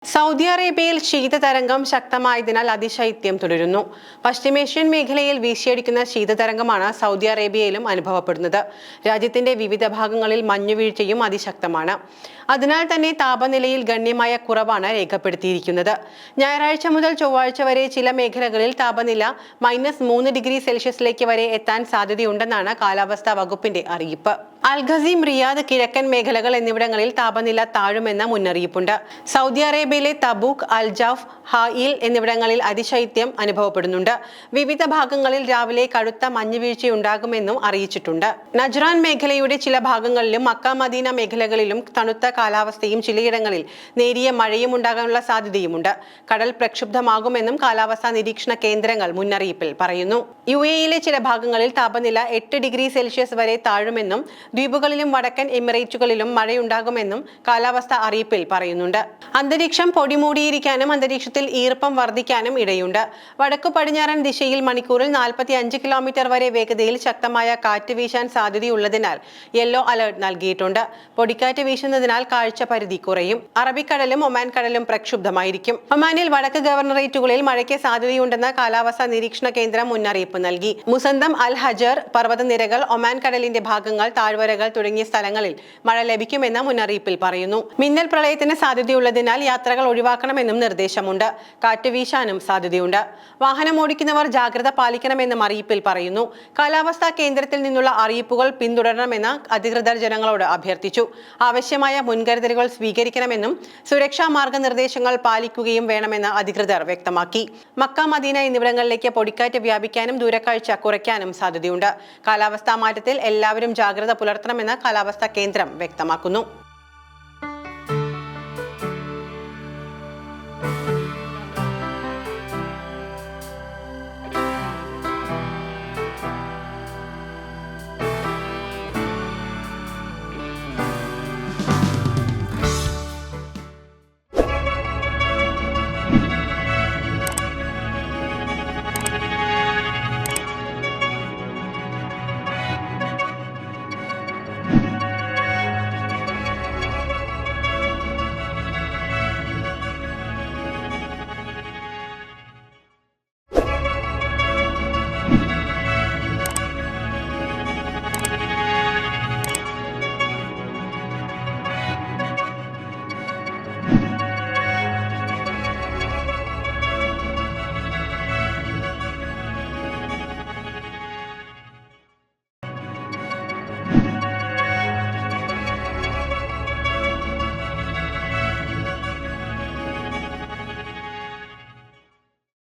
Saudi അറേബ്യയിൽ ശീതതരംഗം ശക്തമായതിനാൽ അതിശൈത്യം തുടരുന്നു. പശ്ചിമേഷ്യൻ മേഖലയിൽ വീശിയടിക്കുന്ന ശീതതരംഗമാണ് സൗദി അറേബ്യയിലും അനുഭവപ്പെടുന്നത്. രാജ്യത്തിന്റെ വിവിധ ഭാഗങ്ങളിൽ മഞ്ഞുവീഴ്ചയും അതിശക്തമാണ്. അതിനാൽ തന്നെ താപനിലയിൽ ഗണ്യമായ കുറവാണ് രേഖപ്പെടുത്തിയിരിക്കുന്നത്. ഞായറാഴ്ച മുതൽ ചൊവ്വാഴ്ച വരെ ചില മേഖലകളിൽ താപനില -3 ഡിഗ്രി സെൽഷ്യസിലേക്ക് വരെ എത്താൻ സാധ്യതയുണ്ടെന്നാണ് കാലാവസ്ഥാ വകുപ്പിന്റെ അറിയിപ്പ്. അൽഖസീം, റിയാദ്, കിഴക്കൻ മേഖലകൾ എന്നിവിടങ്ങളിൽ താപനില താഴുമെന്ന മുന്നറിയിപ്പുണ്ട്. സൗദി അറേബ്യയിലെ തബൂക്ക്, അൽജാഫ്, ഹായിൽ എന്നിവിടങ്ങളിൽ അതിശൈത്യം അനുഭവപ്പെടുന്നുണ്ട്. വിവിധ ഭാഗങ്ങളിൽ രാവിലെ കടുത്ത മഞ്ഞുവീഴ്ചയുണ്ടാകുമെന്നും അറിയിച്ചിട്ടുണ്ട്. നജ്റാൻ മേഖലയുടെ ചില ഭാഗങ്ങളിലും മക്ക, മദീന മേഖലകളിലും തണുത്ത കാലാവസ്ഥയും ചിലയിടങ്ങളിൽ നേരിയ മഴയും ഉണ്ടാകാനുള്ള സാധ്യതയുമുണ്ട്. കടൽ പ്രക്ഷുബ്ധമാകുമെന്നും കാലാവസ്ഥാ നിരീക്ഷണ കേന്ദ്രങ്ങൾ മുന്നറിയിപ്പിൽ പറയുന്നു. UAE ചില ഭാഗങ്ങളിൽ താപനില 8 ഡിഗ്രി സെൽഷ്യസ് വരെ താഴുമെന്നും ദ്വീപുകളിലും വടക്കൻ എമിറേറ്റുകളിലും മഴയുണ്ടാകുമെന്നും കാലാവസ്ഥാ അറിയിപ്പിൽ പറയുന്നുണ്ട്. അന്തരീക്ഷം പൊടിമൂടിയിരിക്കാനും അന്തരീക്ഷത്തിൽ ഈർപ്പം വർദ്ധിക്കാനും ഇടയുണ്ട്. വടക്കു പടിഞ്ഞാറൻ ദിശയിൽ മണിക്കൂറിൽ 45 കിലോമീറ്റർ വരെ വേഗതയിൽ ശക്തമായ കാറ്റ് വീശാൻ സാധ്യതയുള്ളതിനാൽ യെല്ലോ അലർട്ട് നൽകിയിട്ടുണ്ട്. പൊടിക്കാറ്റ് വീശുന്നതിനാൽ കാഴ്ച പരിധി കുറയും. അറബിക്കടലും ഒമാൻ കടലും പ്രക്ഷുബ്ധമായിരിക്കും. ഒമാനിൽ വടക്ക് ഗവർണറേറ്റുകളിൽ മഴയ്ക്ക് സാധ്യതയുണ്ടെന്ന് കാലാവസ്ഥാ നിരീക്ഷണ കേന്ദ്രം മുന്നറിയിപ്പ് നൽകി. മുസന്തം, അൽ ഹജർ പർവ്വതനിരകൾ, ഒമാൻ കടലിന്റെ ഭാഗങ്ങൾ, താഴ്വരകൾ തുടങ്ങിയ സ്ഥലങ്ങളിൽ മഴ ലഭിക്കുമെന്ന് മുന്നറിയിപ്പിൽ പറയുന്നു. മിന്നൽ പ്രളയത്തിന് സാധ്യതയുള്ളതിനാൽ യാത്രകൾ ഒഴിവാക്കണമെന്നും നിർദ്ദേശമുണ്ട്. കാറ്റ് വീശാനും സാധ്യതയുണ്ട്. വാഹനം ഓടിക്കുന്നവർ ജാഗ്രത പാലിക്കണമെന്നും അറിയിപ്പിൽ പറയുന്നു. കാലാവസ്ഥാ കേന്ദ്രത്തിൽ നിന്നുള്ള അറിയിപ്പുകൾ പിന്തുടരണമെന്ന് അധികൃതർ ജനങ്ങളോട് അഭ്യർത്ഥിച്ചു. ആവശ്യമായ മുൻകരുതലുകൾ സ്വീകരിക്കണമെന്നും സുരക്ഷാ മാർഗനിർദ്ദേശങ്ങൾ പാലിക്കുകയും വേണമെന്ന് അധികൃതർ വ്യക്തമാക്കി. മക്ക, മദീന എന്നിവിടങ്ങളിലേക്ക് പൊടിക്കാറ്റ് വ്യാപിക്കാനും ദൂരക്കാഴ്ച കുറയ്ക്കാനും സാധ്യതയുണ്ട്. കാലാവസ്ഥാ മാറ്റത്തിൽ എല്ലാവരും ജാഗ്രത പുലർത്തണമെന്ന് കാലാവസ്ഥാ കേന്ദ്രം വ്യക്തമാക്കുന്നു.